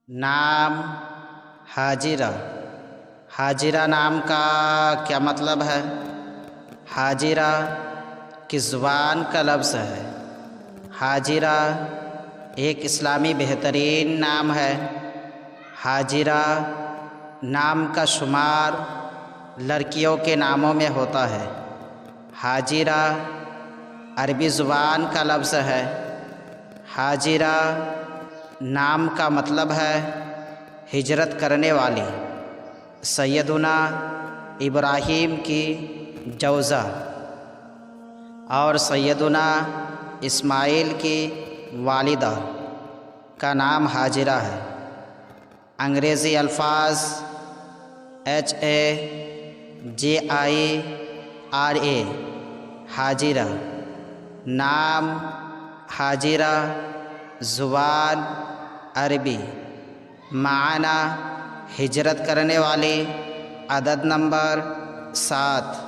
نام حاجرہ۔ حاجرہ نام کا کیا مطلب ہے؟ حاجرہ کی زبان کا لفظ ہے۔ حاجرہ ایک اسلامی بہترین نام ہے۔ حاجرہ نام کا شمار لڑکیوں کے ناموں میں ہوتا ہے۔ حاجرہ عربی زبان کا لفظ ہے۔ حاجرہ نام کا مطلب ہے ہجرت کرنے والی۔ سیدنا ابراہیم کی جوزہ اور سیدنا اسماعیل کی والدہ کا نام حاجرہ ہے۔ انگریزی الفاظ HAJIRA حاجرہ، نام حاجرہ، زبان عربی، معنی ہجرت کرنے والی، عدد نمبر 7۔